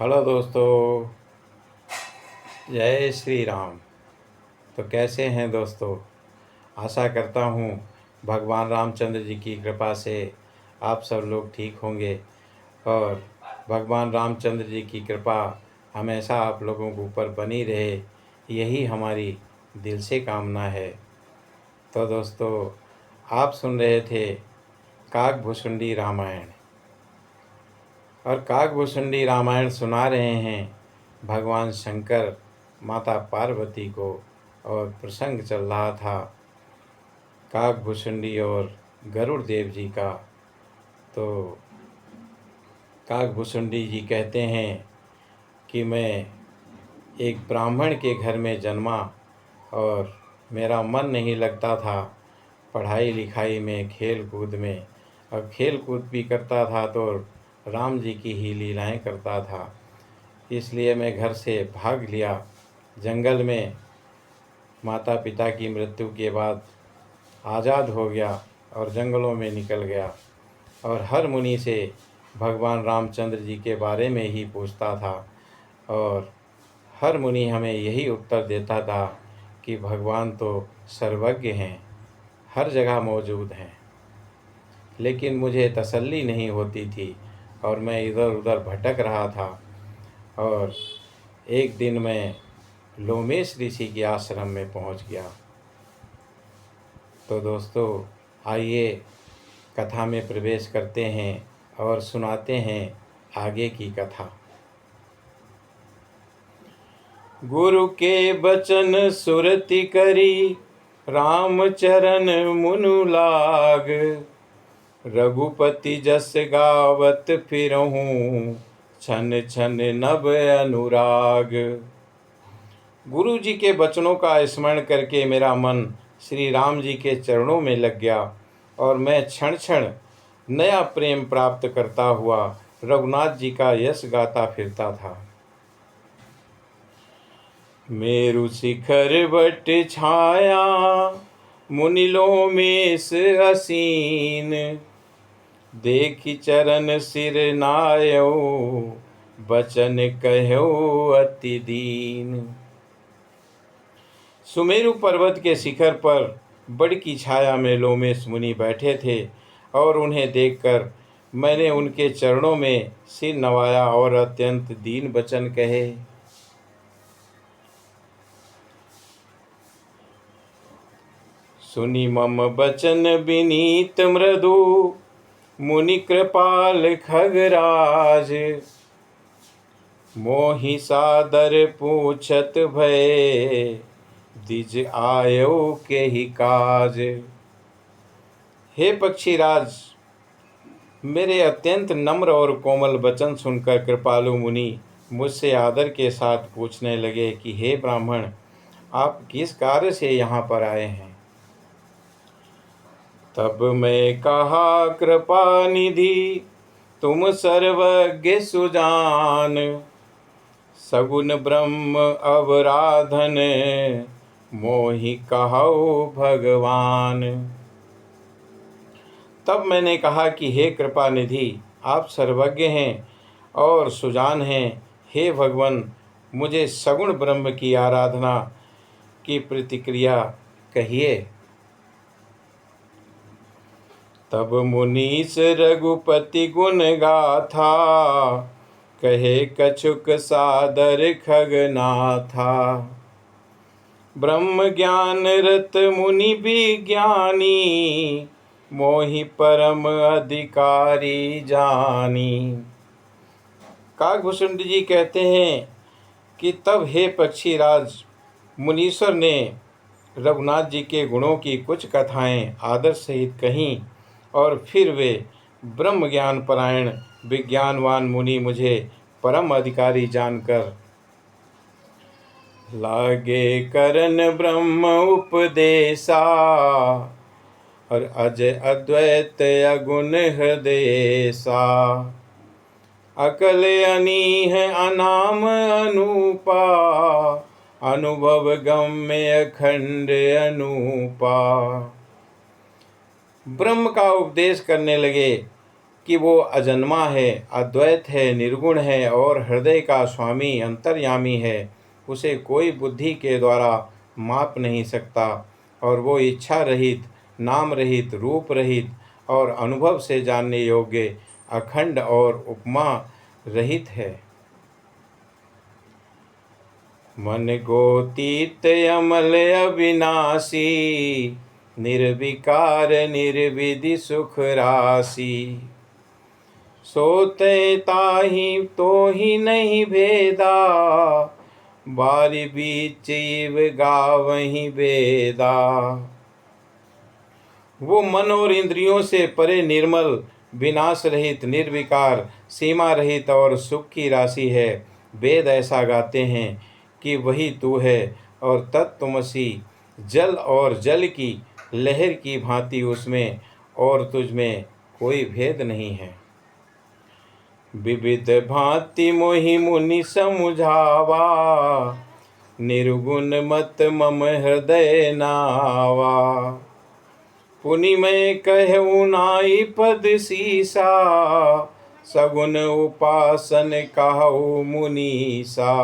Hello दोस्तों, जय श्री राम। तो कैसे हैं दोस्तों? आशा करता हूँ भगवान रामचंद्र जी की कृपा से आप सब लोग ठीक होंगे और भगवान रामचंद्र जी की कृपा हमेशा आप लोगों के ऊपर बनी रहे, यही हमारी दिल से कामना है। तो दोस्तों, आप सुन रहे थे काकभुसुंडी रामायण, और काकभुसुंडी रामायण सुना रहे हैं भगवान शंकर माता पार्वती को। और प्रसंग चल रहा था काकभुसुंडी और गरुड़ देव जी का। तो काकभुसुंडी जी कहते हैं कि मैं एक ब्राह्मण के घर में जन्मा और मेरा मन नहीं लगता था पढ़ाई लिखाई में, खेल कूद में। अब खेल कूद भी करता था तो राम जी की ही लीलाएं करता था, इसलिए मैं घर से भाग लिया जंगल में। माता पिता की मृत्यु के बाद आज़ाद हो गया और जंगलों में निकल गया और हर मुनि से भगवान रामचंद्र जी के बारे में ही पूछता था। और हर मुनि हमें यही उत्तर देता था कि भगवान तो सर्वज्ञ हैं, हर जगह मौजूद हैं। लेकिन मुझे तसल्ली नहीं होती थी और मैं इधर उधर भटक रहा था। और एक दिन मैं लोमेश ऋषि के आश्रम में पहुंच गया। तो दोस्तों, आइए कथा में प्रवेश करते हैं और सुनाते हैं आगे की कथा। गुरु के बचन सुरति करी, राम चरण मुनु लाग। रघुपति जस गावत फिरहूँ, छन छन नभ अनुराग। गुरु जी के वचनों का स्मरण करके मेरा मन श्री राम जी के चरणों में लग गया और मैं क्षण क्षण नया प्रेम प्राप्त करता हुआ रघुनाथ जी का यश गाता फिरता था। मेरु शिखर बट छाया, मुनिलो मेष असीन। देखि चरण सिर नायो, बचन कहो अति दीन। सुमेरु पर्वत के शिखर पर बड़ की छाया में लोमेश मुनि बैठे थे और उन्हें देखकर मैंने उनके चरणों में सिर नवाया और अत्यंत दीन वचन कहे। सुनि मम बचन विनीत मृदु, मुनि कृपाल खगराज। मोहि सादर पूछत भय, दिज आयो के ही काज। हे पक्षीराज, मेरे अत्यंत नम्र और कोमल वचन सुनकर कृपालु मुनि मुझसे आदर के साथ पूछने लगे कि हे ब्राह्मण, आप किस कार्य से यहाँ पर आए हैं? तब मैं कहा, कृपा निधि तुम सर्वज्ञ सुजान। सगुन ब्रह्म अवराधन, मोहि कहो भगवान। तब मैंने कहा कि हे कृपा निधि, आप सर्वज्ञ हैं और सुजान हैं। हे भगवान, मुझे सगुण ब्रह्म की आराधना की प्रतिक्रिया कहिए। तब मुनीस रघुपति गुण गाथा, कहे कछुक सादर खगनाथा। ब्रह्म ज्ञान रत मुनि विज्ञानी, मोहि परम अधिकारी जानी। काकभुसुंडी जी कहते हैं कि तब हे पक्षीराज, मुनीश्वर ने रघुनाथ जी के गुणों की कुछ कथाएं आदर सहित कहीं और फिर वे ब्रह्म ज्ञान परायण विज्ञानवान मुनि मुझे परम अधिकारी जानकर लागे करन ब्रह्म उपदेशा। और अजय अद्वैत अगुण हृदयसा। अकल अनीह अनाम अनूपा, अनुभव गम्य अखंड अनूपा। ब्रह्म का उपदेश करने लगे कि वो अजन्मा है, अद्वैत है, निर्गुण है और हृदय का स्वामी अंतर्यामी है, उसे कोई बुद्धि के द्वारा माप नहीं सकता और वो इच्छा रहित, नाम रहित, रूप रहित और अनुभव से जानने योग्य, अखंड और उपमा रहित है। मन गोतीत अमल अविनाशी, निर्विकार निर्विधि सुख राशि। सोते ताहि तो ही नहीं भेदा, बारी बीच इव गावहीं वेदा। वो मन और इंद्रियों से परे निर्मल, विनाश रहित, निर्विकार, सीमा रहित और सुख की राशि है। वेद ऐसा गाते हैं कि वही तू है और तत्त्वमसि, जल और जल की लहर की भांति उसमें और तुझ में कोई भेद नहीं है। विविध भांति मोहि मुनि समुझावा, निर्गुण मत मम हृदय नावा। पुनि मैं कहूँ नाई पद सीसा, सगुन उपासन कहूँ मुनीसा।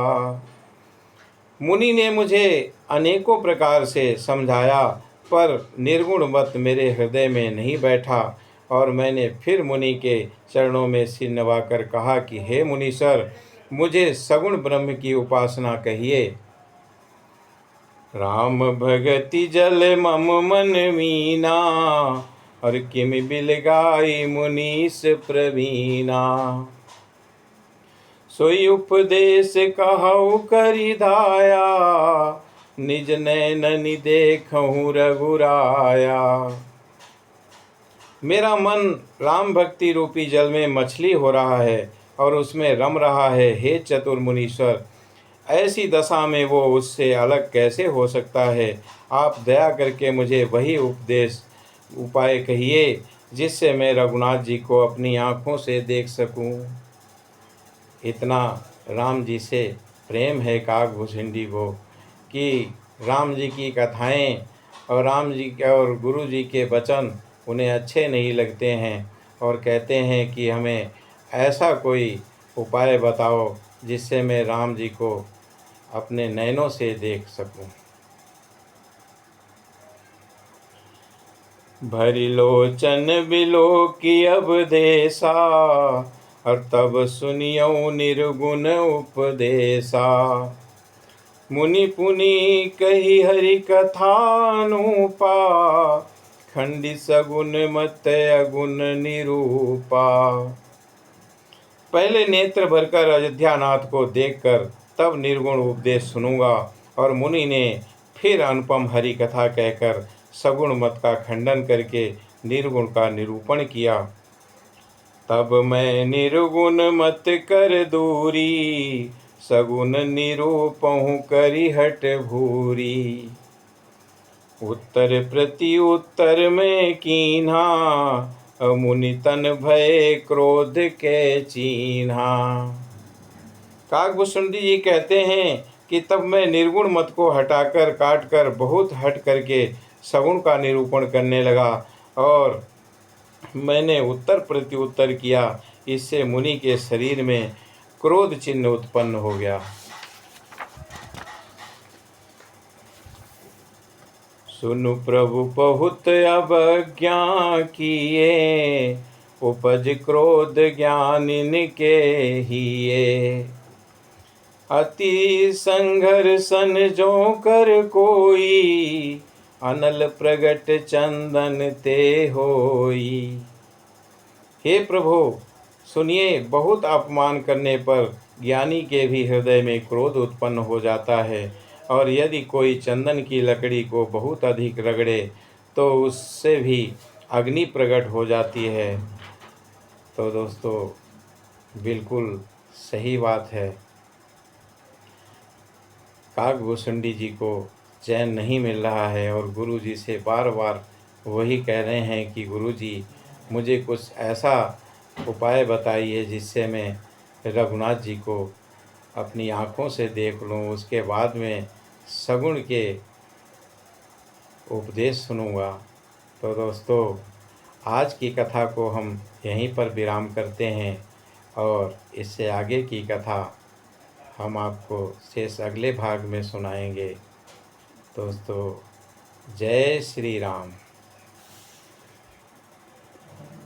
मुनि ने मुझे अनेकों प्रकार से समझाया, पर निर्गुण मत मेरे हृदय में नहीं बैठा। और मैंने फिर मुनि के चरणों में सिर नवाकर कहा कि हे मुनीश्वर, मुझे सगुण ब्रह्म की उपासना कहिए। राम भगति जल मम मन मीना, और किम बिलगाई मुनीस प्रवीणा। सोई उपदेश कहु करि धाया, निज नैननि देखहु रघुराया। मेरा मन राम भक्ति रूपी जल में मछली हो रहा है और उसमें रम रहा है। हे चतुर मुनीश्वर, ऐसी दशा में वो उससे अलग कैसे हो सकता है? आप दया करके मुझे वही उपाय कहिए जिससे मैं रघुनाथ जी को अपनी आँखों से देख सकूं। इतना राम जी से प्रेम है काकभूषुंडी को कि राम जी की कथाएं और राम जी के और गुरु जी के वचन उन्हें अच्छे नहीं लगते हैं और कहते हैं कि हमें ऐसा कोई उपाय बताओ जिससे मैं राम जी को अपने नैनों से देख सकूं। भरी लोचन बिलो की अब देसा, और तब सुनियो निर्गुण उपदेशा। मुनि पुनि कही हरि कथानुपा, खंडी सगुन मत अगुण निरूपा। पहले नेत्र भरकर अयोध्यानाथ को देखकर तब निर्गुण उपदेश सुनूंगा। और मुनि ने फिर अनुपम हरि कथा कहकर सगुण मत का खंडन करके निर्गुण का निरूपण किया। तब मैं निर्गुण मत कर दूरी, सगुण निरूपहु करि हट भूरी। उत्तर प्रति उत्तर में कीन्हा, मुनि तन भय क्रोध के चीन्हा। काकभूषुंडी जी कहते हैं कि तब मैं निर्गुण मत को हटाकर काटकर बहुत हट करके सगुण का निरूपण करने लगा और मैंने उत्तर प्रति उत्तर किया। इससे मुनि के शरीर में क्रोध चिन्ह उत्पन्न हो गया। सुनु प्रभु बहुत अवज्ञा किए, उपज क्रोध ज्ञानिन के हिए। अति संघर्षण जो कर कोई, अनल प्रगट चंदन ते होई। हे प्रभु सुनिए, बहुत अपमान करने पर ज्ञानी के भी हृदय में क्रोध उत्पन्न हो जाता है, और यदि कोई चंदन की लकड़ी को बहुत अधिक रगड़े तो उससे भी अग्नि प्रकट हो जाती है। तो दोस्तों बिल्कुल सही बात है। काकभूषुंडी जी को चैन नहीं मिल रहा है और गुरु जी से बार बार वही कह रहे हैं कि गुरु जी मुझे कुछ ऐसा उपाय बताइए जिससे मैं रघुनाथ जी को अपनी आँखों से देख लूँ, उसके बाद में सगुण के उपदेश सुनूंगा। तो दोस्तों आज की कथा को हम यहीं पर विराम करते हैं और इससे आगे की कथा हम आपको शेष अगले भाग में सुनाएंगे। दोस्तों, जय श्री राम।